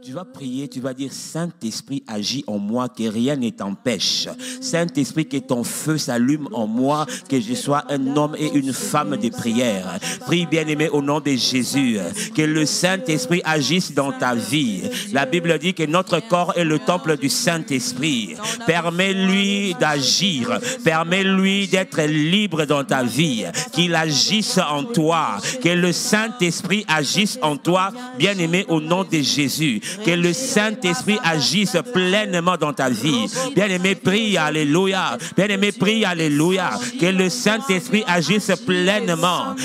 Tu vas prier, tu vas dire, Saint-Esprit, agis en moi, que rien ne t'empêche. Saint-Esprit, que ton feu s'allume en moi, que je sois un homme et une femme de prière. Prie, bien-aimé, au nom de Jésus, que le Saint-Esprit agisse dans ta vie. La Bible dit que notre corps est le temple du Saint-Esprit. Permets-lui d'agir, permets-lui d'être libre dans ta vie, qu'il agisse en toi, que le Saint-Esprit agisse en toi, bien-aimé, au nom de Jésus. Que le Saint-Esprit agisse pleinement dans ta vie. Bien-aimé, prie, alléluia. Bien-aimé, prie, alléluia. Que le Saint-Esprit agisse pleinement.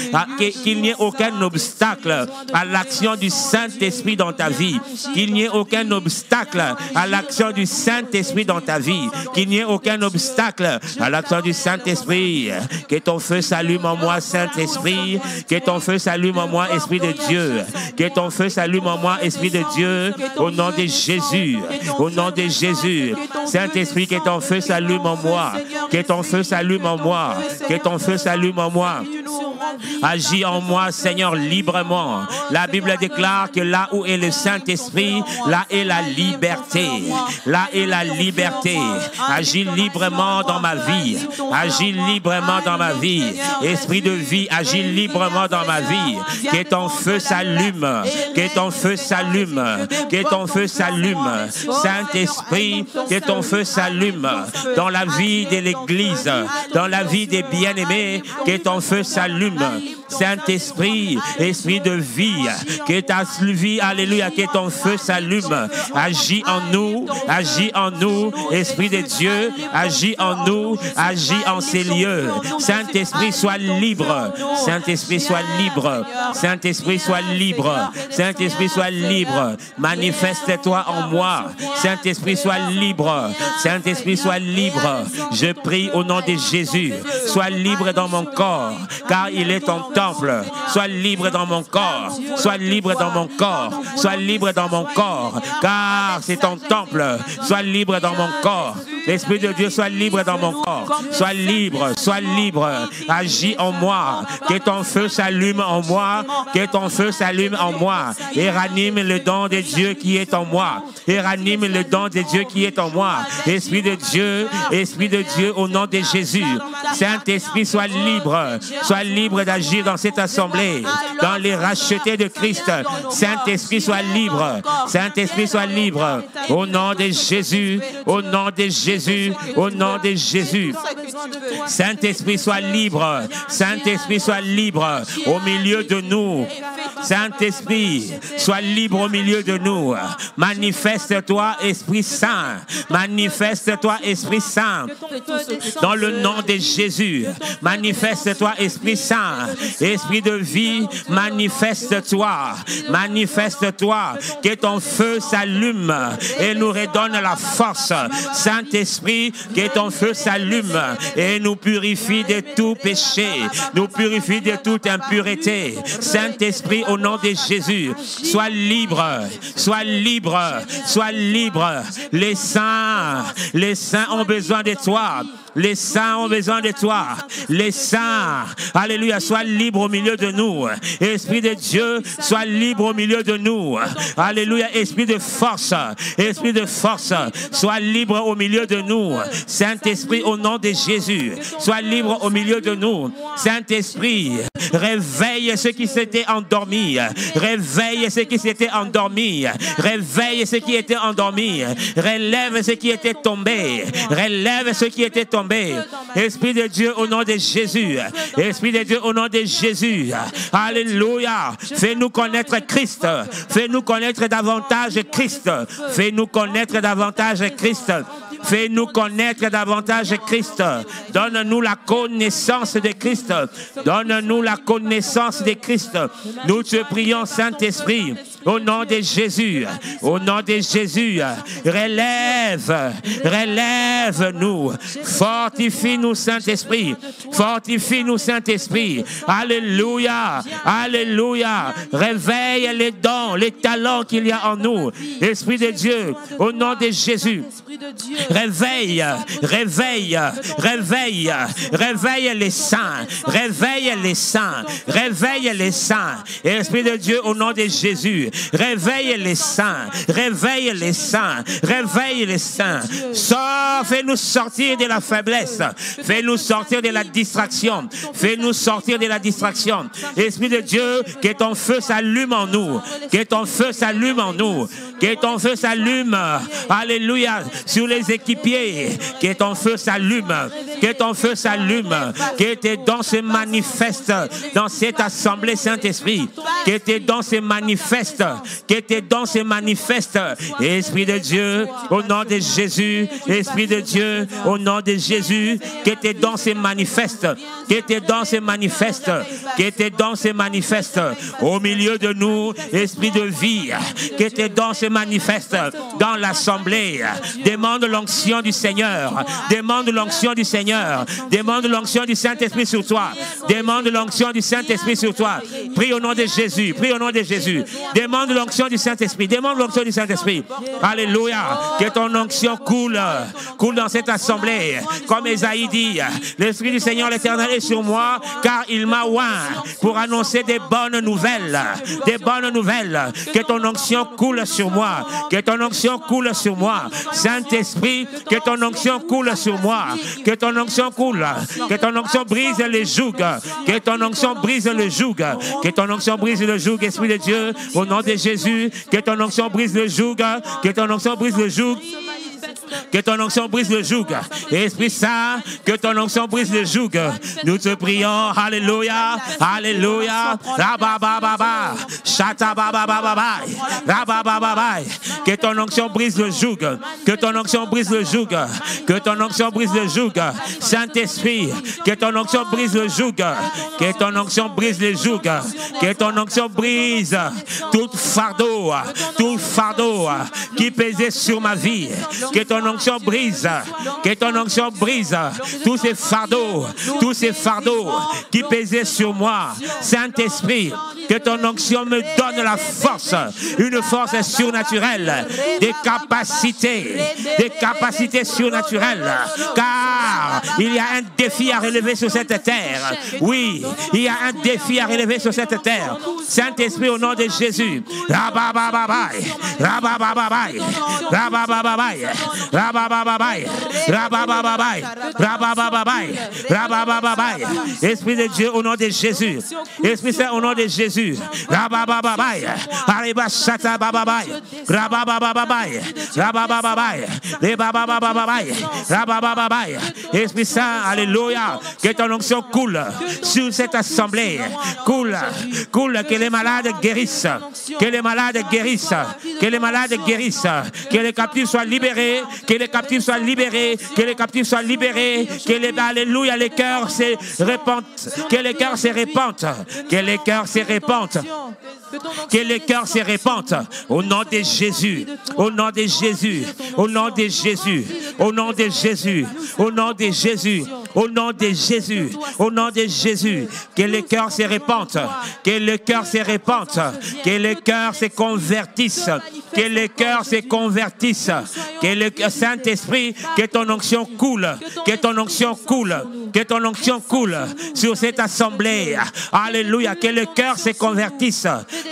Qu'il n'y ait aucun obstacle à l'action du Saint-Esprit dans ta vie. Qu'il n'y ait aucun obstacle à l'action du Saint-Esprit dans ta vie. Qu'il n'y ait aucun obstacle à l'action du Saint-Esprit. Que ton feu s'allume en moi, Saint-Esprit. Que ton feu s'allume en moi, Esprit de Dieu. Que ton feu s'allume en moi, Esprit de Dieu. Au nom de Jésus, au nom de Jésus, Saint-Esprit, que ton feu s'allume en moi, que ton feu s'allume en moi, que ton feu s'allume en moi. Agis en moi, Seigneur, librement. La Bible déclare que là où est le Saint-Esprit, là est la liberté. Là est la liberté. Agis librement dans ma vie. Agis librement dans ma vie. Esprit de vie, agis librement dans ma vie. Que ton feu s'allume. Que ton feu s'allume. Que ton feu s'allume. Saint-Esprit, que ton feu s'allume dans la vie de l'Église, dans la vie des bien-aimés, que ton feu s'allume. Saint-Esprit, esprit de vie, que ta vie, alléluia, que ton feu s'allume. Agis en nous, Esprit de Dieu, agis en nous, agis en ces lieux. Saint-Esprit, sois libre. Saint-Esprit, sois libre. Saint-Esprit, sois libre. Saint-Esprit, sois libre. Manifeste-toi en moi. Saint-Esprit, sois libre. Saint-Esprit, sois libre. Je prie au nom de Jésus. Sois libre dans mon corps, car il est ton temple. Sois libre dans mon corps. Sois libre dans mon corps. Sois libre dans mon corps, car c'est ton temple. Sois libre dans mon corps. L'Esprit de Dieu, sois libre dans mon corps. Sois libre, sois libre. Agis en moi. Que ton feu s'allume en moi. Que ton feu s'allume en moi. Et ranime le don de Dieu qui est en moi. Et ranime le don de Dieu qui est en moi. Esprit de Dieu, au nom de Jésus. Saint-Esprit, sois libre. Sois libre d'agir dans cette assemblée. Dans les rachetés de Christ. Saint-Esprit, sois libre. Saint-Esprit, sois libre. Au nom de Jésus. Au nom de Jésus. Au nom de Jésus. Saint-Esprit, sois libre. Saint-Esprit, sois libre au milieu de nous. Saint-Esprit, sois libre au milieu de nous. Manifeste-toi, Esprit Saint. Manifeste-toi, Esprit Saint. Dans le nom de Jésus. Manifeste-toi, Esprit Saint. Esprit de vie, manifeste-toi. Manifeste-toi. Que ton feu s'allume et nous redonne la force. Saint-Esprit, que ton feu s'allume et nous purifie de tout péché. Nous purifie de toute impureté. Saint-Esprit, au nom de Jésus, sois libre. Sois libre. Sois libre. Les saints ont besoin de toi. Les saints ont besoin de toi. Les saints, alléluia, sois libre au milieu de nous. Esprit de Dieu, sois libre au milieu de nous. Alléluia, esprit de force, sois libre au milieu de nous. Saint-Esprit, au nom de Jésus, sois libre au milieu de nous. Saint-Esprit, réveille ceux qui s'étaient endormis. Réveille ceux qui s'étaient endormis. Réveille ceux qui étaient endormis. Relève ceux qui étaient tombés. Relève ceux qui étaient tombés. Esprit de Dieu, au nom de Jésus. Esprit de Dieu, au nom de Jésus. Alléluia. Fais-nous connaître Christ. Fais-nous connaître davantage Christ. Fais-nous connaître davantage Christ. Fais-nous connaître davantage Christ. Donne-nous la connaissance de Christ. Donne-nous la connaissance de Christ. Nous te prions, Saint-Esprit, au nom de Jésus. Au nom de Jésus. Relève-nous. Fortifie-nous, Saint-Esprit. Fortifie-nous, Saint-Esprit. Alléluia. Alléluia. Réveille les dons, les talents qu'il y a en nous. Esprit de Dieu, au nom de Jésus. réveille, réveille, réveille, réveille les saints, réveille les saints, réveille les saints. Esprit de Dieu, au nom de Jésus, réveille les saints, réveille les saints, réveille les saints. Sors, fais-nous sortir de la faiblesse, fais-nous sortir de la distraction, fais-nous sortir de la distraction. Esprit de Dieu, que ton feu s'allume en nous, que ton feu s'allume en nous, que ton feu s'allume, alléluia, sur les équipiers, que ton feu s'allume, que ton feu s'allume, que tes dons se manifestent dans cette assemblée, Saint-Esprit, que tes dons se manifestent, que tes dons se manifestent. Esprit de Dieu, au nom de Jésus, Esprit de Dieu, au nom de Jésus, que tes dons se manifestent, que tes dons se manifestent, que tes dons se manifestent au milieu de nous, Esprit de vie, que tes dons se manifestent dans l'assemblée. Demande l'onction du Seigneur, demande l'onction du Seigneur, demande l'onction du Saint-Esprit sur toi, demande l'onction du Saint-Esprit sur toi. Prie au nom de Jésus, prie au nom de Jésus, demande l'onction du Saint-Esprit, demande l'onction du Saint-Esprit. Alléluia, que ton onction coule dans cette assemblée. Comme Esaïe dit, l'Esprit du Seigneur l'Éternel est sur moi, car il m'a oint pour annoncer des bonnes nouvelles, des bonnes nouvelles. Que ton onction coule sur moi, que ton onction coule sur moi. Saint-Esprit, que ton onction coule sur moi, que ton onction coule, que ton onction brise les jougs, que ton onction brise le joug, que ton onction brise le joug, Esprit de Dieu, au nom de Jésus, que ton onction brise le joug, que ton onction brise le joug. Que ton onction brise le joug. Esprit Saint, que ton onction brise le joug. Nous te prions. Alléluia. Alléluia. Rabababa. Shatabababa. Rabababa. Que ton onction brise le joug. Que ton onction brise le joug. Que ton onction brise le joug. Saint-Esprit, que ton onction brise le joug. Que ton onction brise le joug. Que ton onction brise tout fardeau qui pesait sur ma vie. Que ton onction brise, que ton onction brise tous ces fardeaux qui pesaient sur moi. Saint-Esprit, que ton onction me donne la force, une force surnaturelle, des capacités surnaturelles, car il y a un défi à relever sur cette terre. Oui, il y a un défi à relever sur cette terre. Saint-Esprit, au nom de Jésus, Rababababai, Rababababai, Rababababai, Rababababai, Rababababai, Rababababai, Rababababai. Esprit de Dieu, au nom de Jésus. Esprit Saint, au nom de Jésus. Rababababai, Aribashata bababai, Rababababai, Rababababai, Rebabababai, Rababababai. Esprit Saint, alléluia, que ton onction coule sur cette assemblée. Coule, que les malades guérissent, que les malades guérissent, que les malades guérissent, que les captifs soient libérés, que les captifs soient libérés, que les captifs soient libérés, que les, alléluia, les cœurs se répandent, que les cœurs se répandent, que les cœurs se répandent, que les cœurs se répandent, au nom de Jésus, au nom de Jésus, au nom de Jésus, au nom de Jésus, au nom de Jésus, au nom de Jésus, au nom de Jésus, que les cœurs se répandent, que les cœurs se répandent, que les cœurs se convertissent, que les cœurs se convertissent, que le Saint-Esprit, que ton onction coule, que ton onction coule, que ton onction coule sur cette assemblée. Alléluia, que le cœur se convertisse,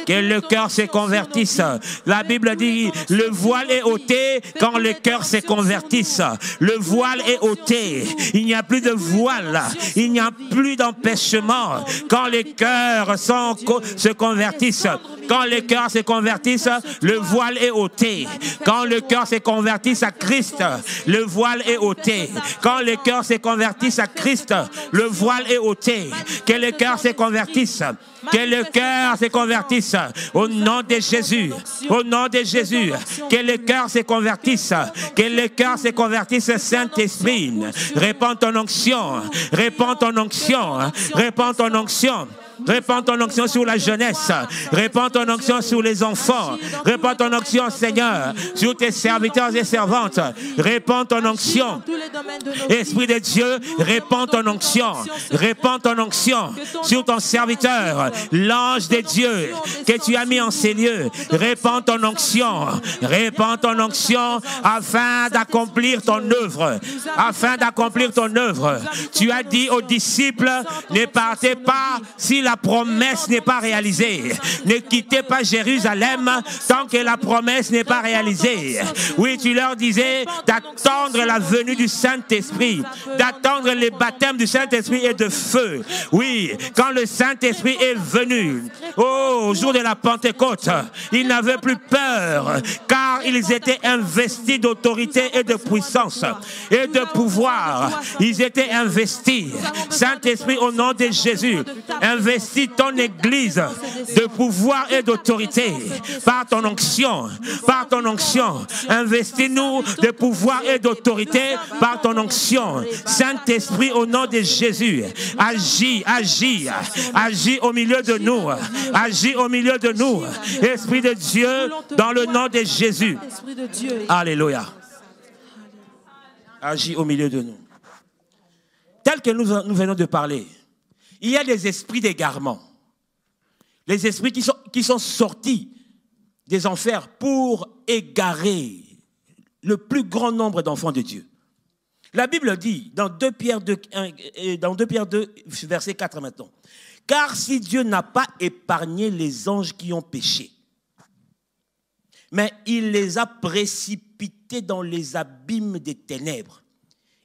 que le cœur se convertisse. La Bible dit, le voile est ôté quand le cœur se convertisse. Le voile est ôté. Il n'y a plus de voile. Il n'y a plus d'empêchement quand les cœurs se convertissent. Quand les cœurs se convertissent, le voile est ôté. Quand le cœur se convertisse à Christ, le voile est ôté. Quand les cœurs se convertissent à Christ, le voile est ôté. Que les cœurs se convertissent. Que le cœur se convertisse au nom de Jésus. Au nom de Jésus. Que le cœur se convertisse. Que le cœur se convertisse, Saint-Esprit. Répands ton onction. Répands ton onction. Répands ton onction. Répands ton onction sur la jeunesse. Répands ton onction sur les enfants. Répands ton onction, Seigneur, sur tes serviteurs et servantes. Répands ton onction. Esprit de Dieu, répands ton onction. Répands ton onction sur ton serviteur, l'ange de Dieu que tu as mis en ces lieux. Répands ton onction. Répands ton onction afin d'accomplir ton œuvre. Afin d'accomplir ton œuvre. Tu as dit aux disciples, ne partez pas si la promesse n'est pas réalisée. Ne quittez pas Jérusalem tant que la promesse n'est pas réalisée. Oui, tu leur disais d'attendre la venue du Saint-Esprit, d'attendre les baptêmes du Saint-Esprit et de feu. Oui, quand le Saint-Esprit est venu, au jour de la Pentecôte, ils n'avaient plus peur, car ils étaient investis d'autorité et de puissance et de pouvoir. Ils étaient investis. Saint-Esprit, au nom de Jésus, investis ton Église de pouvoir et d'autorité par ton onction, par ton onction. Investis-nous de pouvoir et d'autorité par ton onction. Saint-Esprit, au nom de Jésus, agis, agis, agis au milieu de nous, agis au milieu de nous. Esprit de Dieu, dans le nom de Jésus. Alléluia. Agis au milieu de nous. Tel que nous venons de parler, il y a des esprits d'égarement. Les esprits qui sont sortis des enfers pour égarer le plus grand nombre d'enfants de Dieu. La Bible dit, dans 2 Pierre 2, verset 4 maintenant, « Car si Dieu n'a pas épargné les anges qui ont péché, mais il les a précipités dans les abîmes des ténèbres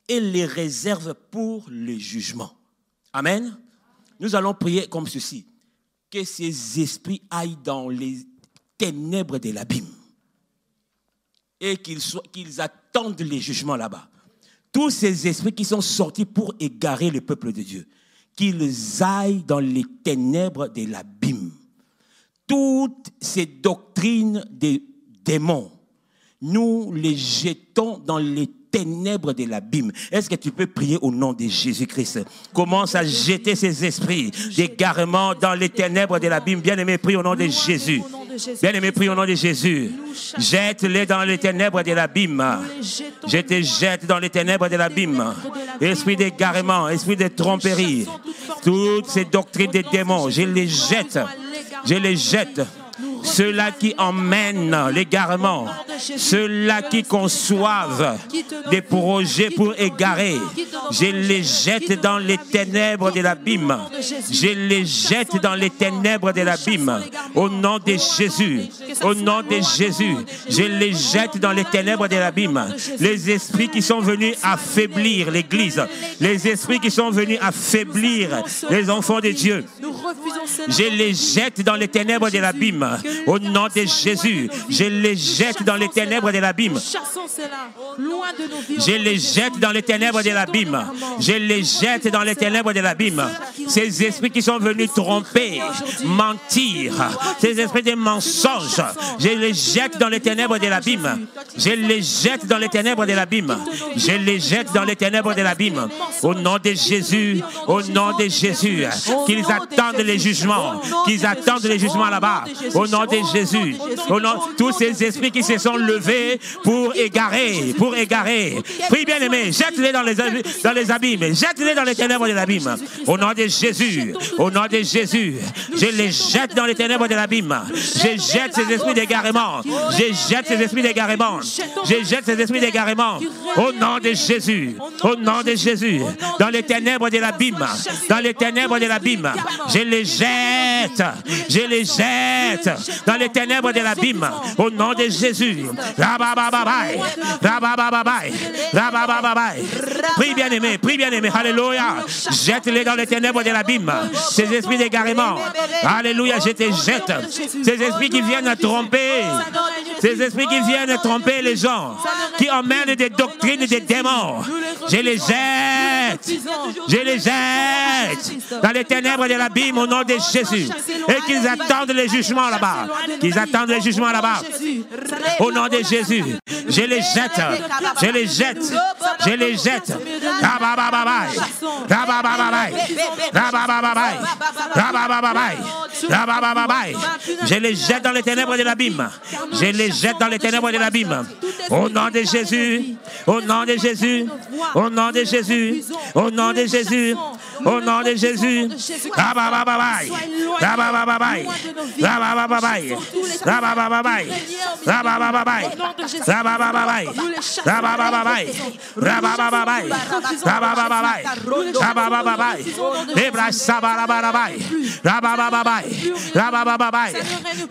et les réserve pour le jugement. » Amen. Nous allons prier comme ceci. Que ces esprits aillent dans les ténèbres de l'abîme et qu'ils attendent les jugements là-bas. Tous ces esprits qui sont sortis pour égarer le peuple de Dieu, qu'ils aillent dans les ténèbres de l'abîme. Toutes ces doctrines des démons, nous les jetons dans les ténèbres de l'abîme. Est-ce que tu peux prier au nom de Jésus-Christ? Commence à jeter ces esprits d'égarement dans les ténèbres de l'abîme. Bien-aimé, prie au nom de Jésus. Bien-aimé, prie au nom de Jésus. Jette-les dans les ténèbres de l'abîme. Je te jette dans les ténèbres de l'abîme. Esprit d'égarement, esprit de tromperie, toutes ces doctrines des démons, je les jette. Je les jette. Ceux-là qui emmènent l'égarement, ceux-là qui conçoivent des projets pour égarer, je les jette dans les ténèbres de l'abîme. Je les jette dans les ténèbres de l'abîme. Au nom de Jésus, au nom de Jésus, je les jette dans les ténèbres de l'abîme. Les esprits qui sont venus affaiblir l'Église, les esprits qui sont venus affaiblir les enfants de Dieu, je les jette dans les ténèbres de l'abîme. Au nom de Jésus, je les jette dans les ténèbres de l'abîme. Je les jette dans les ténèbres de l'abîme. Je les jette dans les ténèbres de l'abîme. Ces esprits qui sont venus tromper, mentir, ces esprits de mensonges, je les jette dans les ténèbres de l'abîme. Je les jette dans les ténèbres de l'abîme. Je les jette dans les ténèbres de l'abîme. Au nom de Jésus, au nom de Jésus, qu'ils attendent les jugements, qu'ils attendent les jugements là-bas. Au nom de Jésus, au nom de tous ces esprits qui se sont levés pour égarer, pour égarer. Prie bien aimé, jette-les dans les abîmes, jette-les dans les ténèbres de l'abîme. Au nom de Jésus, au nom de Jésus, je les jette dans les ténèbres de l'abîme. Je jette ces esprits d'égarement. Je jette ces esprits d'égarement. Je jette ces esprits d'égarement. Au nom de Jésus, au nom de Jésus, dans les ténèbres de l'abîme, dans les ténèbres de l'abîme, je les jette, je les jette dans les ténèbres de l'abîme. Au nom de Jésus. Rababababai, rababababai, rababababai. Prie bien aimé, alléluia. Jette-les dans les ténèbres de l'abîme. Ces esprits d'égarement. Alléluia, je te jette. Ces esprits qui viennent tromper. Ces esprits qui viennent tromper les gens. Qui emmènent des doctrines des démons. Je les jette. jette. Je les jette dans les ténèbres de l'abîme au nom de Jésus. Et qu'ils attendent les jugements là-bas. Qu'ils attendent les jugements là-bas. Au nom de Jésus. Je les jette. Je les jette. Je les jette. Rababababaï. Rababababaï. Rababababaï. Rababababaï. Rababababaï. Je les jette dans les ténèbres de l'abîme. Je les jette dans les ténèbres de l'abîme. Au nom de Jésus. Au nom de Jésus. Au nom de Jésus. Au nom de Jésus. Au nom de Jésus. Rababababaï. Rababababaï. Rababababaï. Rababababaï. Rababababaï. Rababababaï. Rababababaï. Rababababaï. Rababababaï. Rababababaï. Ebra sabarababaï. Rababababaï. Rababababaï.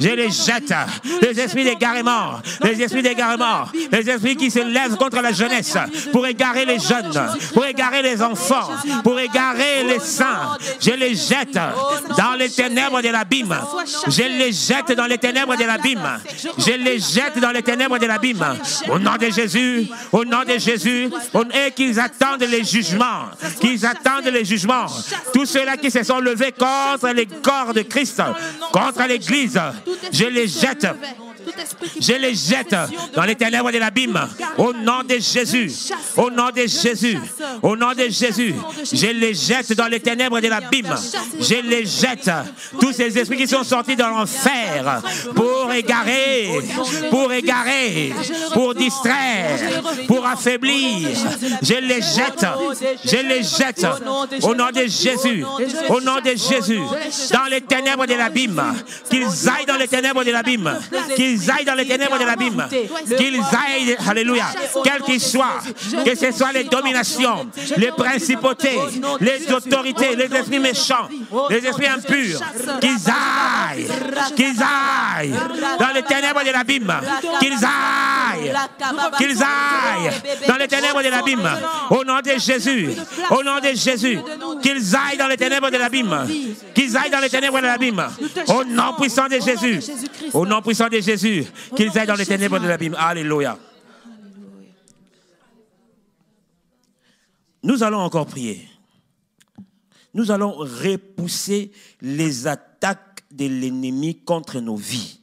Je les jette. Les esprits d'égarement. Les esprits d'égarement. Les esprits qui se lèvent contre la jeunesse pour égarer les jeunes, pour égarer les enfants, pour égarer les saints. Je les jette dans les ténèbres de l'abîme. Je les jette dans les ténèbres de l'abîme. Je les jette dans les ténèbres de l'abîme. Au nom de Jésus, au nom de Jésus, et qu'ils attendent les jugements. Qu'ils attendent les jugements. Tous ceux-là qui se sont levés contre les corps de Christ, contre l'Église, je les jette. Je les jette dans les ténèbres de l'abîme. Au nom de Jésus. Au nom de Jésus. Au nom de Jésus. Je les jette dans les ténèbres de l'abîme. Je les jette. Tous ces esprits qui sont sortis de l'enfer pour égarer, pour distraire, pour affaiblir. Je les jette. Je les jette. Au nom de Jésus. Au nom de Jésus. Dans les ténèbres de l'abîme. Qu'ils aillent dans les ténèbres de l'abîme. Qu'ils aillent dans les ténèbres de l'abîme, qu'ils aillent, alléluia, quels qu'ils soient, que ce soit les dominations, les principautés, les autorités, les esprits méchants, les esprits impurs, qu'ils aillent dans les ténèbres de l'abîme, qu'ils aillent dans les ténèbres de l'abîme, au nom de Jésus, au nom de Jésus, qu'ils aillent dans les ténèbres de l'abîme, qu'ils aillent dans les ténèbres de l'abîme, au nom puissant de Jésus, au nom puissant de Jésus, qu'ils aillent dans les ténèbres de l'abîme. Alléluia. Nous allons encore prier. Nous allons repousser les attaques de l'ennemi contre nos vies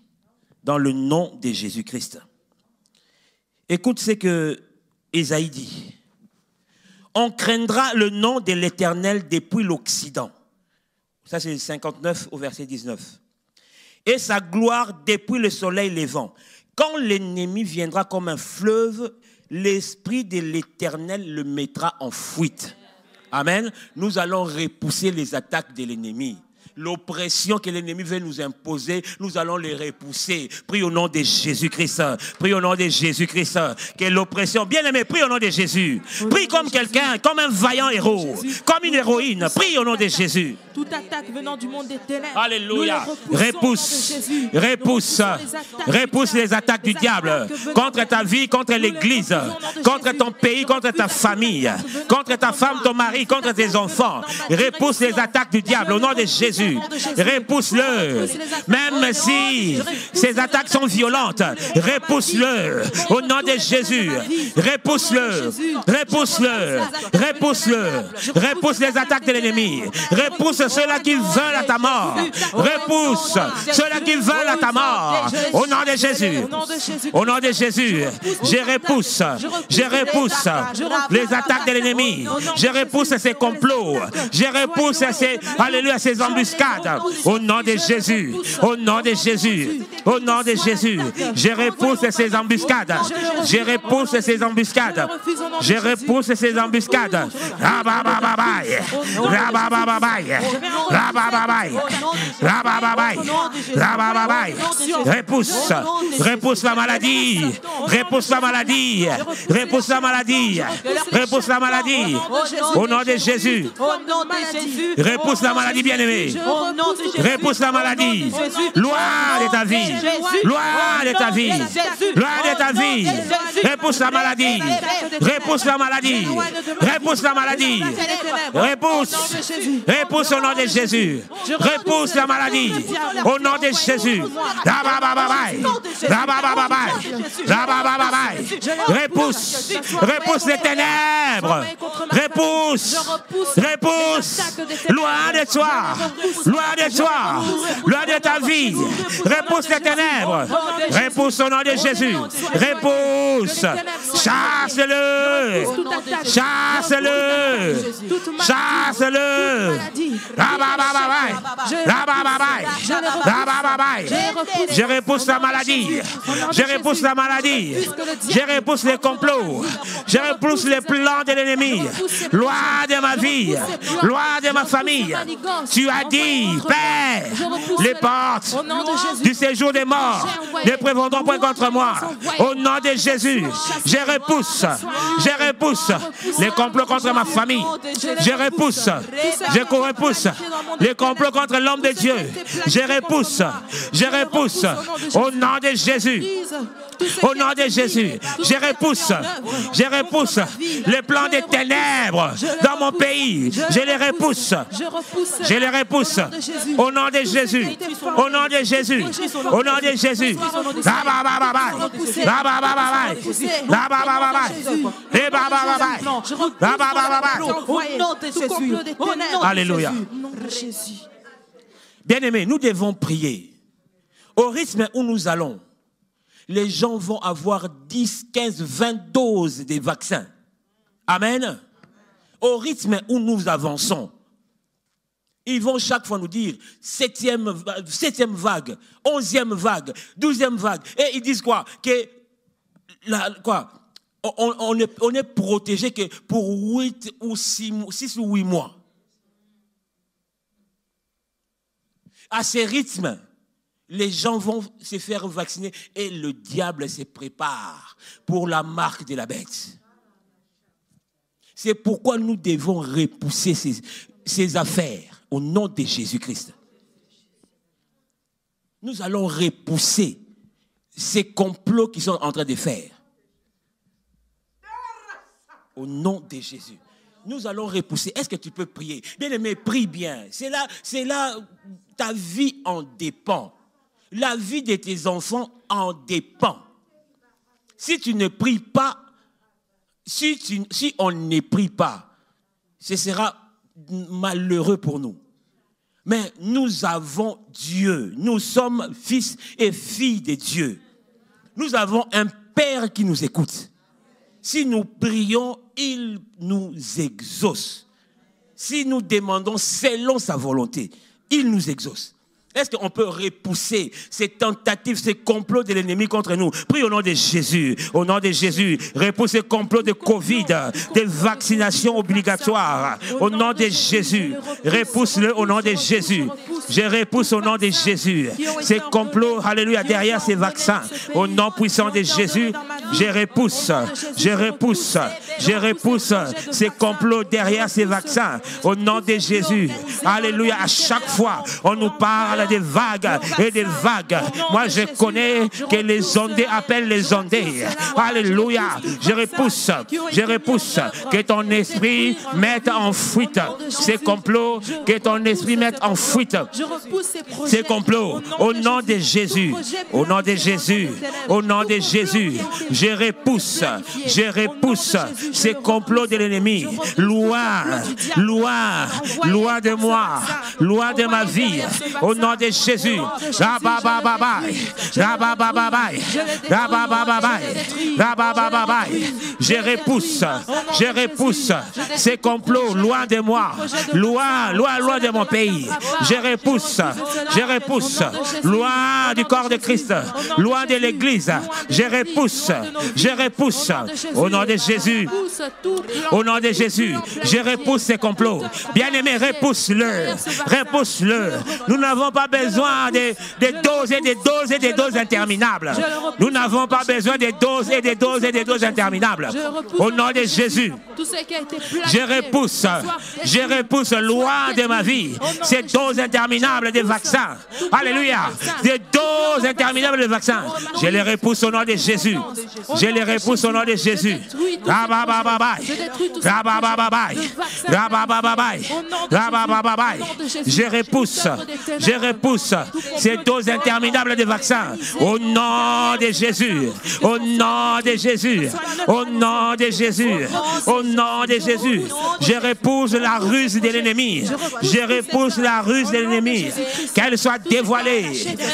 dans le nom de Jésus-Christ. Écoute ce que Ésaïe dit. On craindra le nom de l'Éternel depuis l'Occident. Ça c'est 59 au verset 19. Et sa gloire depuis le soleil levant. Quand l'ennemi viendra comme un fleuve, l'Esprit de l'Éternel le mettra en fuite. Amen. Nous allons repousser les attaques de l'ennemi. L'oppression que l'ennemi veut nous imposer, nous allons les repousser. Prie au nom de Jésus-Christ. Prie au nom de Jésus-Christ. Que l'oppression, bien aimé, prie au nom de Jésus. Prie comme quelqu'un, comme un vaillant héros, comme une héroïne. Prie au nom de Jésus. Toute attaque venant du monde des ténèbres. Alléluia. Repousse les attaques du diable contre ta vie, contre l'église, contre ton pays, contre ta famille, contre ta femme, ton mari, contre tes enfants. Repousse les attaques du diable au nom de Jésus. Repousse-le. Même si ces attaques sont violentes, repousse-le au nom de Jésus. Repousse-le. Repousse-le. Repousse-le. Repousse les attaques de l'ennemi. Repousse ceux-là qui veulent à ta mort. Repousse ceux-là qui veulent à ta mort. Au nom de Jésus. Au nom de Jésus. Je repousse les attaques de l'ennemi. Je repousse ces complots. Je repousse ces embuscades. Au nom de Jésus. Au nom de Jésus. Au nom de Jésus. Je repousse ces embuscades. Je repousse ces embuscades. Je repousse ces embuscades. Rababababaï. Rababababaï. Rabababaï. Rabababaï. Rabababaï. Repousse. Repousse la maladie. Repousse la maladie. Repousse la maladie. Repousse la maladie. Au nom de Jésus. Repousse la maladie, bien-aimée. Repousse la maladie. Loin de ta vie. Loin de ta vie. Loin de ta vie. Repousse la maladie. Repousse la maladie. Repousse la maladie. Repousse. Repousse au nom de Jésus. Repousse la maladie. Au nom de Jésus. Repousse. Repousse les ténèbres. Repousse. Repousse. Loin de toi. Loin de toi. Loin de ta vie. Repousse les ténèbres. Repousse au nom de Jésus. Repousse. Chasse-le. Chasse-le. Chasse-le. Je repousse la maladie. Je repousse la maladie. Je repousse les complots. Je repousse les plans de l'ennemi. Loin de ma vie. Loin de ma famille. Tu as dit, Père, les portes du séjour des morts ne prévaudront point contre moi. Au nom de Jésus, je repousse les complots contre ma famille. Je repousse les complots contre l'homme de Dieu. Je repousse au nom de Jésus. Au nom de Jésus, je repousse les plans des ténèbres dans mon pays. Je les repousse. Je les repousse. Au nom de Jésus. Au nom de Jésus. Au nom de Jésus. Alléluia. Bien-aimés, nous devons prier. Au rythme où nous allons, les gens vont avoir 10, 15, 20 doses des vaccins. Amen. Au rythme où nous avançons, ils vont chaque fois nous dire 7e vague, 11e vague, 12e vague. Et ils disent quoi? Que on est protégé que pour 8 ou 6 ou 8 mois. À ces rythmes, les gens vont se faire vacciner et le diable se prépare pour la marque de la bête. C'est pourquoi nous devons repousser ces affaires au nom de Jésus-Christ. Nous allons repousser ces complots qu'ils sont en train de faire. Au nom de Jésus. Nous allons repousser. Est-ce que tu peux prier? Bien-aimé, prie bien. C'est là, ta vie en dépend. La vie de tes enfants en dépend. Si tu ne pries pas, si on ne prie pas, ce sera malheureux pour nous. Mais nous avons Dieu. Nous sommes fils et filles de Dieu. Nous avons un Père qui nous écoute. Si nous prions, il nous exauce. Si nous demandons selon sa volonté, il nous exauce. Est-ce qu'on peut repousser ces tentatives, ces complots de l'ennemi contre nous? Prie au nom de Jésus. Au nom de Jésus, repousse ces complots de Covid, des vaccinations obligatoires. Au nom de Jésus, repousse-le au nom de Jésus. Je repousse au nom de Jésus ces complots, alléluia, derrière ces vaccins. Au nom puissant de Jésus, je repousse ces complots derrière ces vaccins. Au nom de Jésus, alléluia. À chaque fois, on nous parle des vagues et des vagues. Moi, je connais que les ondées appellent les ondées. Alléluia. Je repousse que ton esprit mette en fuite ces complots, que ton esprit mette en fuite ces complots. Au nom de Jésus, au nom de Jésus, au nom de Jésus, je repousse ces complots de l'ennemi. Loin de moi, loin de ma vie. Au nom de Jésus. Je repousse ces complots loin de moi, loin de mon pays. Je repousse loin du corps de Christ, loin de l'église. Je repousse au nom de Jésus. Au nom de Jésus, je repousse ces complots. Bien-aimé, repousse-le. Nous n'avons pas besoin de doses et de doses et de doses interminables. Nous n'avons pas besoin de doses et de doses et de doses interminables. Au nom de Jésus, je repousse loin de ma vie ces doses interminables de vaccins. Alléluia. Des doses interminables de vaccins. Je les repousse au nom de Jésus. Je les repousse au nom de Jésus. Je repousse ces doses interminables de vaccins. Au nom de Jésus. Au nom de Jésus. Au nom de Jésus. Au nom de Jésus. Je repousse la ruse de l'ennemi. Je repousse la ruse de l'ennemi. Qu'elle soit dévoilée.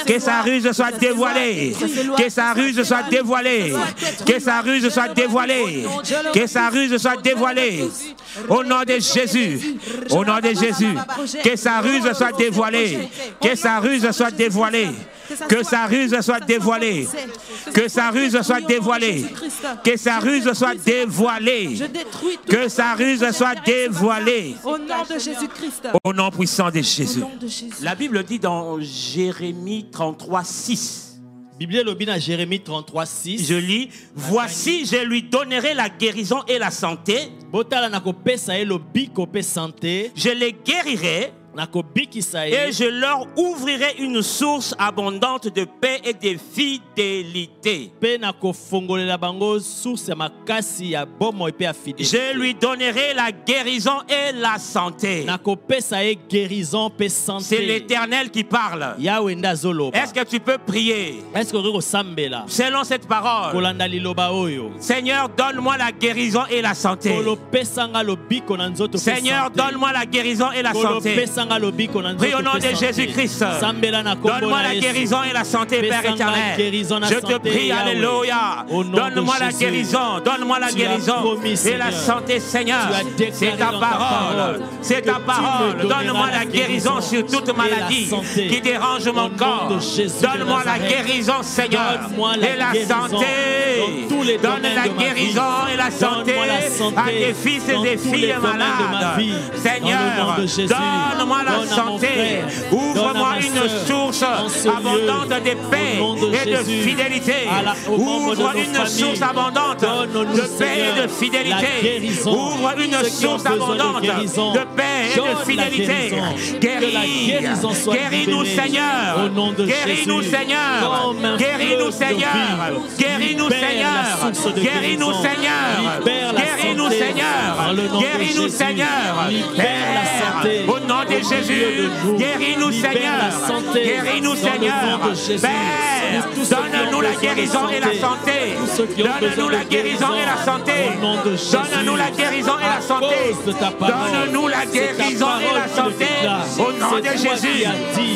Que sa ruse soit dévoilée. Que sa ruse soit dévoilée. Que sa ruse soit dévoilée. Que sa ruse soit dévoilée. Au nom de Jésus. Au nom de Jésus. Que sa ruse soit dévoilée. Que sa ruse soit dévoilée. Que sa ruse soit dévoilée. Que sa ruse soit dévoilée. Que sa ruse soit dévoilée. Que sa ruse soit dévoilée. Au nom de Jésus-Christ. Au nom puissant de Jésus. La Bible dit dans Jérémie 33, 6. Bible lobina Jérémie 33, 6. Je lis, voici, je lui donnerai la guérison et la santé. Je les guérirai. Et je leur ouvrirai une source abondante de paix et de fidélité. Je lui donnerai la guérison et la santé. C'est l'Éternel qui parle. Est-ce que tu peux prier selon cette parole? Seigneur, donne-moi la guérison et la santé. Seigneur, donne-moi la guérison et la santé. Prie au nom de Jésus-Christ. Donne-moi la guérison et la santé, Père éternel. Je te prie, alléluia. Donne-moi la guérison, donne-moi la guérison et la santé, Seigneur. C'est ta parole. C'est ta parole. Donne-moi la guérison sur toute maladie qui dérange mon corps. Donne-moi la guérison, Seigneur, et la santé. Donne la guérison et la santé à tes fils et des filles malades. Seigneur, donne-moi la santé. Ouvre-moi une source abondante de paix et de fidélité. Ouvre une source abondante de paix et de fidélité. Ouvre une source abondante de paix et de fidélité. Guéris-nous, Seigneur. Guéris-nous, Seigneur. Guéris-nous, Seigneur. Guéris-nous, Seigneur. Guéris-nous, Seigneur. Guéris-nous, Seigneur. Guéris-nous, Seigneur. Au nom de Jésus, guéris-nous, Seigneur. Guéris-nous, Seigneur. Père, donne-nous la guérison et la santé. Donne-nous la guérison et la santé. Donne-nous la guérison et la santé. Donne-nous la guérison et la santé. Au nom de Jésus.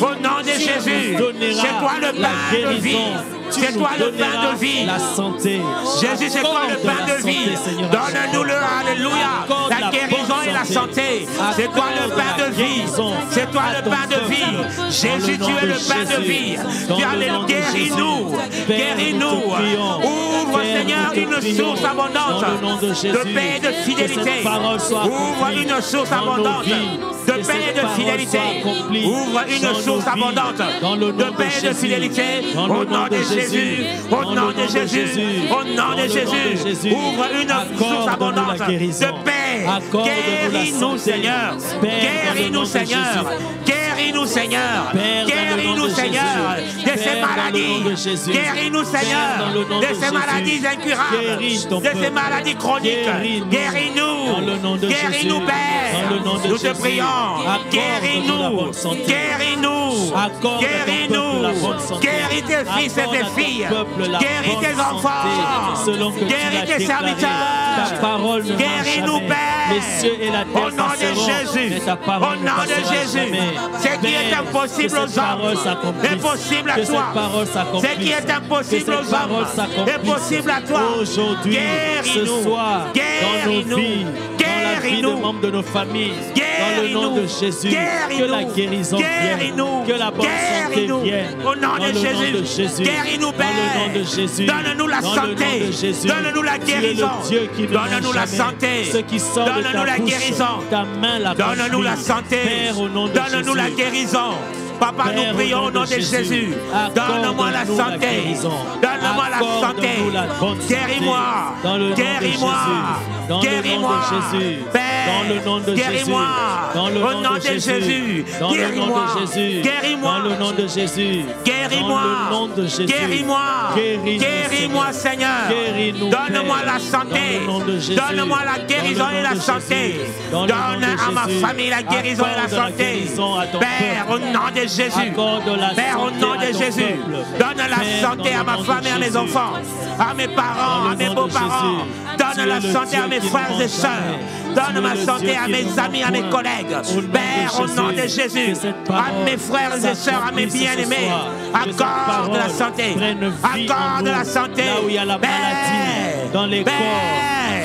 Au nom de Jésus. C'est toi le pain de vie. C'est toi le pain de vie. La santé. Jésus, c'est toi le pain de vie. Donne-nous le alléluia. La guérison et la santé. C'est toi le pain de vie. C'est toi le pain de vie. Jésus, tu es le pain de vie. Tu as le guéris-nous. Guéris-nous. Ouvre, Seigneur, une source abondante de paix et de fidélité. Ouvre une source abondante de paix et de fidélité. Ouvre une source abondante de paix et de fidélité. Au nom de Jésus. Au nom de Jésus. Au nom de Jésus. Ouvre une source abondante de paix. Guéris-nous, Seigneur. Guéris-nous, Seigneur. Guéris-nous, Seigneur. Guéris-nous, Seigneur, de ces maladies. Guéris-nous, Seigneur, de ces maladies incurables, de ces maladies chroniques. Guéris-nous. Guéris-nous, Père. Nous te prions. Guéris-nous. Guéris-nous. Guéris-nous. Guéris tes fils et tes filles. Guéris tes enfants. Guéris tes serviteurs. Guéris-nous, Père. Au nom de Jésus. Au nom de Jésus. Ce qui est impossible aux hommes est possible à toi. Ce qui est impossible aux hommes est possible à toi. Guéris-nous. Guéris-nous. Guéris-nous. Membres de nos familles. Dans le nom de Jésus. Que la guérison vienne. Que la bonne santé vienne. Au nom de Jésus. Guéris-nous, Père. Donne-nous la santé. Donne-nous la guérison. Donne-nous la santé. Donne-nous la guérison. Donne-nous la santé. Donne-nous la guérison. Papa, nous prions au nom de Jésus. Donne-moi la santé. Donne-moi la santé. Guéris-moi. Guéris-moi. Guéris-moi. Père, guéris-moi. Au nom de Jésus. Guéris-moi. Guéris-moi. Dans le nom de Jésus. Guéris-moi. Guéris-moi. Guéris-moi, Seigneur. Donne-moi la santé. Donne-moi la guérison et la santé. Donne à ma famille la guérison et la santé. Père, au nom de Jésus. Père, au nom de Jésus. Donne la santé à ma femme et à mes enfants, à mes parents, à mes beaux-parents. Donne la santé à mes frères et sœurs. Donne ma santé à mes amis, à mes collègues. Père, au nom de Jésus, à mes frères et sœurs, à mes bien-aimés, accorde la santé. Accorde la santé. Père, dans les corps,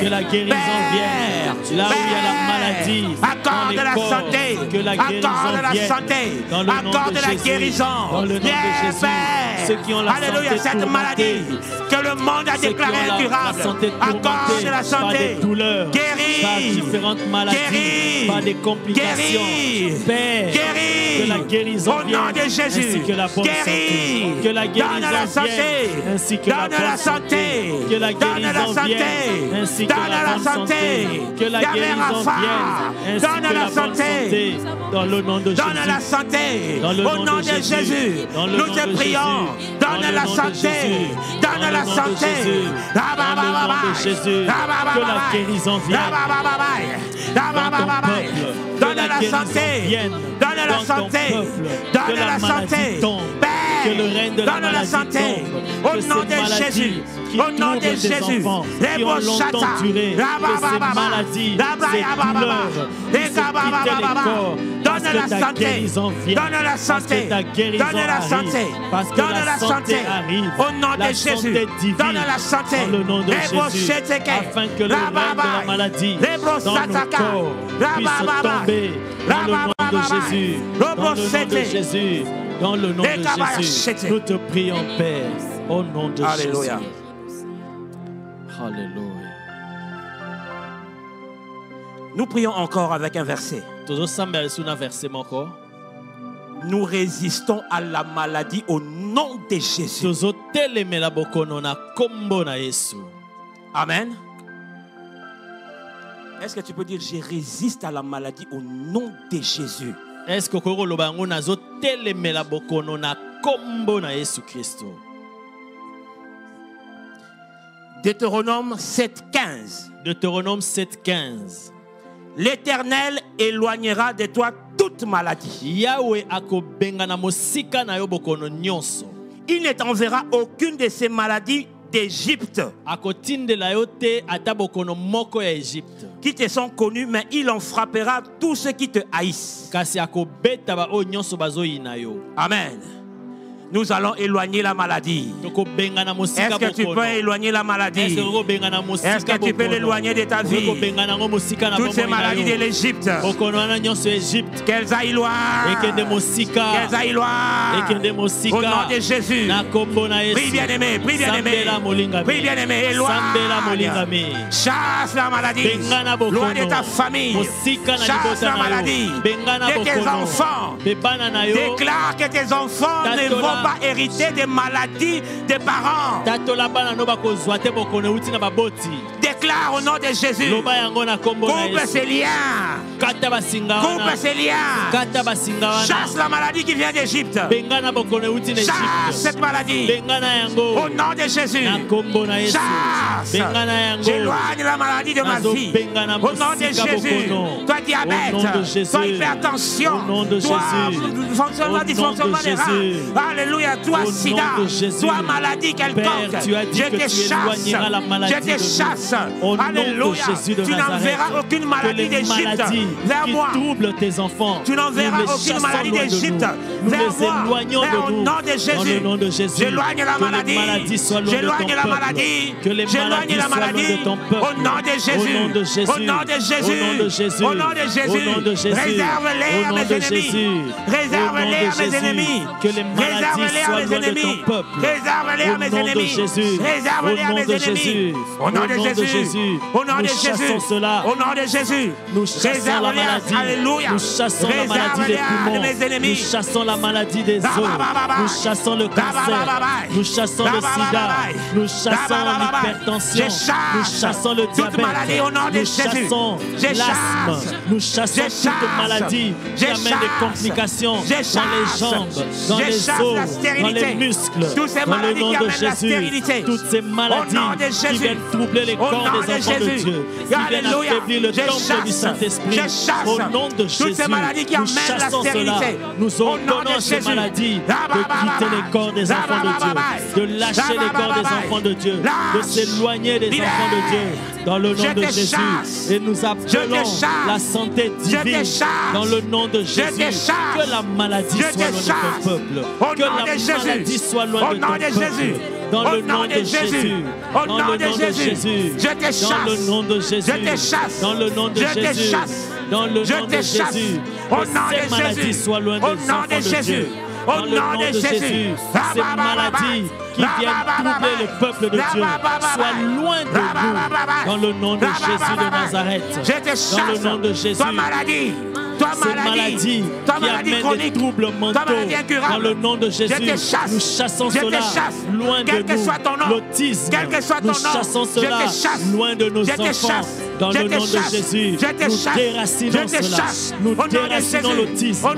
que la guérison vienne. Là où il y a la maladie, accorde la santé. que la guérison vienne. Dans le nom accorde de la Jésus. guérison. Dans le nom de Jésus. Ceux qui ont la Alléluia, santé cette maladie que le monde a déclarée incurable. Accorde la santé. Par des douleurs, guéris. par différentes maladies, Guéris. par des complications. Guéris. Père, Guéris. que la guérison Au nom de Jésus. ainsi que la bonne Guéris. santé. Que la guérison Donne la santé. vienne, ainsi que Donne la bonne la santé. Que la Donne la guérison santé. vienne, ainsi que Donne la la bonne santé. santé. Que la Yahweh guérison Rapha. vienne, ainsi Donne que la la bonne santé. santé. Dans le nom de Donne la Jésus. santé. Dans le Au nom de Jésus. Dans le Nous nom te de prions. Jésus. Donne Dans le la nom de santé. Jésus. Donne Dans la le nom de santé. Jésus. Dans le nom de Jésus. Que la guérison vienne. Dans ton peuple. Donne Que la la guérison santé. vienne. Donne la Dans ton santé. peuple. Donne Que la la maladie santé. tombe. Que le règne de la Donne la maladie santé. tombe. Au Que nom ces de maladies Jésus. qui Au nom de troublent tes Jésus. enfants, Les qui ont longtemps duré, que ces maladies, ces douleurs, puissent quitter les corps. Parce Donne que la ta santé. guérison vient. Donne la Parce santé. que ta guérison Donne la arrive. santé. Parce que Donne la la santé santé. arrive. Au nom de La Jésus. santé divine. Donne la santé. Dans le nom de Jésus. Afin que le règne de la maladie dans nos corps puisse tomber. Dans le nom de Jésus. Dans le nom de Jésus. Dans le nom de Jésus. Nous te prions, Père. Au nom de Alléluia. Jésus. Alléluia. Nous prions encore avec un verset. Nous résistons à la maladie au nom de Jésus. Amen. Est-ce que tu peux dire je résiste à la maladie au nom de Jésus? Est-ce que Deutéronome 7:15. Deutéronome 7:15. L'Éternel éloignera de toi toute maladie. Il ne t'enverra aucune de ces maladies d'Égypte qui te sont connues, mais il en frappera tous ceux qui te haïssent. Amen. Nous allons éloigner la maladie. Est-ce que tu peux éloigner la maladie? Est-ce que tu peux l'éloigner de ta vie? Toutes ces maladies de l'Égypte, qu'elles aillent loin. Qu'elles aillent loin. Au nom de Jésus. Prie bien-aimé, prie bien-aimé. Prie bien-aimé, éloigne. Chasse la maladie. Loin de ta famille. Chasse la maladie de tes enfants. Déclare que tes enfants ne vont pas hériter des maladies des parents. Déclare au nom de Jésus. Coupe ces liens. Coupe ces liens. Chasse la maladie qui vient d'Égypte. Chasse cette maladie. Au nom de Jésus. Chasse. J'éloigne la maladie de ma vie. Au nom de Jésus. Toi diabète. Toi hypertension. Toi fonctionnement, dysfonctionnement des reins. Alléluia. Toi sida. Toi maladie quelconque. Je te chasse. Je te chasse. Alléluia. Tu n'enverras aucune maladie d'Égypte vers moi. Tu n'enverras aucune maladie d'Égypte vers moi. Mais au nom de Jésus, j'éloigne la maladie. J'éloigne la maladie. J'éloigne éloigne la maladie. Au nom de Jésus. Au nom de Jésus. Au nom de Jésus. Réserve-les à mes ennemis. Réserve-les à mes ennemis. Que les maladies soient loin de ton peuple. Réserve-les à mes ennemis. Réserve-les à mes ennemis. Au nom de Jésus. Au nom de Jésus. Au nom de Jésus. Nous chassons la maladie. Alléluia. Nous chassons la maladie des poumons. Nous chassons la maladie des os. Nous chassons le cancer. Nous chassons le sida. Nous chassons l'hypertension. Nous chassons le diabète. Nous chassons l'asthme. Nous chassons toute maladie qui amène des complications dans les jambes, dans les os, dans les muscles. Dans le nom de Jésus, toutes ces maladies qui viennent troubler les corps des enfants de Dieu, qui viennent affaiblir le temple du Saint-Esprit, au nom de Jésus, nous chassons cela. Nous ordonnons à ces maladies de quitter les corps des enfants de Dieu, de lâcher les corps des enfants de Dieu, de s'éloigner des enfants de Dieu, dans le nom de Jésus. Et nous appelons la santé divine dans le nom de Jésus. Que la maladie soit loin de ton peuple. Que la maladie soit loin de ton peuple. Dans le nom de Jésus. Dans le nom de Jésus. Je te chasse. Dans le nom de Jésus. Je te chasse. Dans le nom de Jésus. Dans le nom de Jésus. Que ces maladies soient loin des enfants de Dieu. Dans le nom de Jésus, ces maladies qui viennent troubler le peuple de Dieu soient loin de nous. Dans le nom de Jésus de Nazareth. Dans le nom de Jésus. Ces maladies qui amènent des troubles mentaux, dans le nom de Jésus, nous chassons cela loin de nous. L'autisme, nous chassons cela loin de nos enfants. Dans le nom de Jésus, nous déracinons cela. Nous déracinons l'autisme. Nous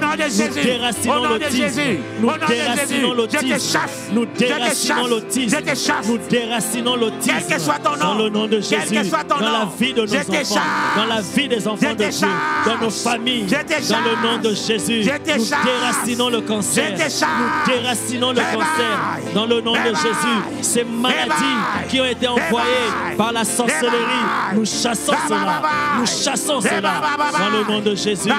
déracinons l'autisme. Nous déracinons l'autisme. Nous déracinons l'autisme. Nous déracinons l'autisme. Dans le nom de Jésus, dans la vie de nos enfants, dans la vie des enfants de Dieu, dans nos familles, dans le nom de Jésus, nous déracinons le cancer. Nous déracinons le cancer. Dans le nom de Jésus, ces maladies qui ont été envoyées par la sorcellerie, nous chassons cela. Nous chassons cela dans le nom de Jésus.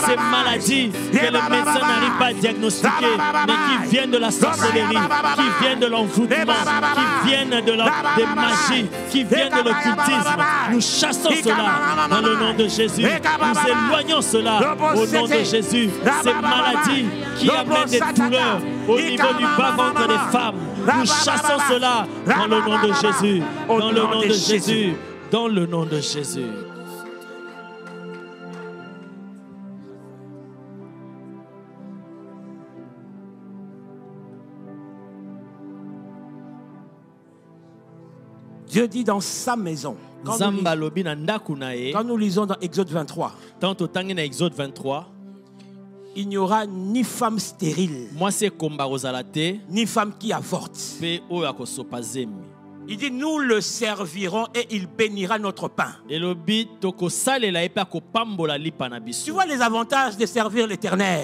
Ces maladies que les médecins n'arrivent pas à diagnostiquer, mais qui viennent de la sorcellerie, qui viennent de l'envoûtement, qui viennent de des magies, qui viennent de l'occultisme. Nous chassons cela dans le nom de Jésus. Nous éloignons cela au nom de Jésus. Ces maladies qui amènent des douleurs au niveau du bas-ventre des femmes, nous chassons cela dans le nom de Jésus. Dans le nom de Jésus. Dans le nom de Jésus. Dieu dit dans sa maison. Quand nous lisons dans Exode 23, il n'y aura ni femme stérile, ni femme qui avorte. Il dit, nous le servirons et il bénira notre pain. Tu vois les avantages de servir l'Éternel.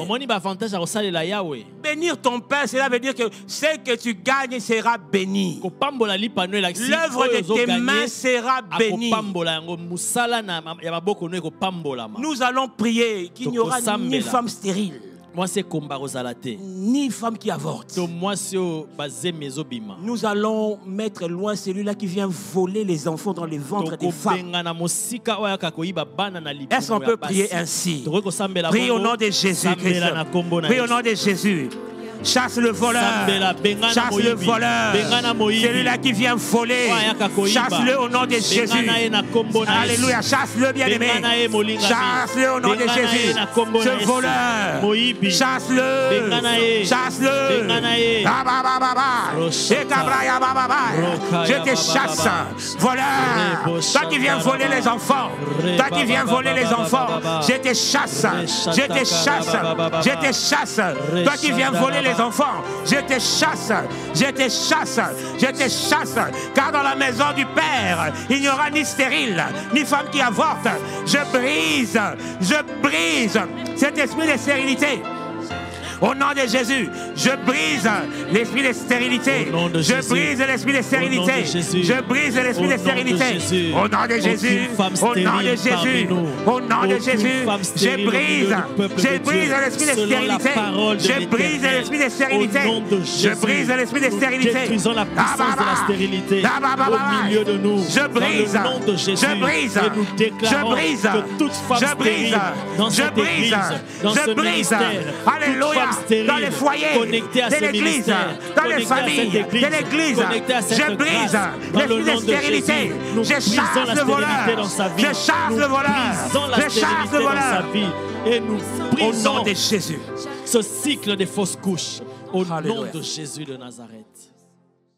Bénir ton pain, cela veut dire que ce que tu gagnes sera béni. L'œuvre de tes mains sera bénie. Nous allons prier qu'il n'y aura ni femme stérile, ni femme qui avorte. Nous allons mettre loin celui-là qui vient voler les enfants dans les ventres des femmes. Est-ce qu'on peut prier ainsi? Prie au nom de Jésus-Christ. Prie au nom de Jésus. Chasse le voleur. Chasse le voleur. Celui-là qui vient voler. Chasse-le au nom de Jésus. Alléluia. Chasse-le, bien-aimé. Chasse-le au nom de Jésus. Ce voleur. Chasse-le. Chasse-le. Je te chasse. Voleur. Toi qui viens voler les enfants. Toi qui viens voler les enfants. Je te chasse. Je te chasse. Je te chasse. Toi qui viens voler les enfants, je te chasse, je te chasse, je te chasse, car dans la maison du Père, il n'y aura ni stérile, ni femme qui avorte. Je brise cet esprit de stérilité. Au nom de Jésus, je brise l'esprit de stérilité. Je brise l'esprit de stérilité. Je brise l'esprit de stérilité. Au nom de Jésus, au nom de Jésus, au nom de Jésus, je brise l'esprit de stérilité. Je brise l'esprit de stérilité. Je brise l'esprit de stérilité. Détruisons la puissance de la stérilité au milieu de nous. Je brise, dans le nom de Jésus, je brise, et nous déclarons que toute femme stérile dans cette église, dans ce ministère, alléluia, toute femme stérile dans les foyers connectée à de ce l'église, ministère, dans les familles de l'église, je brise l'esprit de stérilité. Je chasse le voleur, je chasse le voleur, je chasse le voleur. Et nous au nom de Jésus. Ce cycle des fausses couches au Alléluia. nom de Jésus de Nazareth.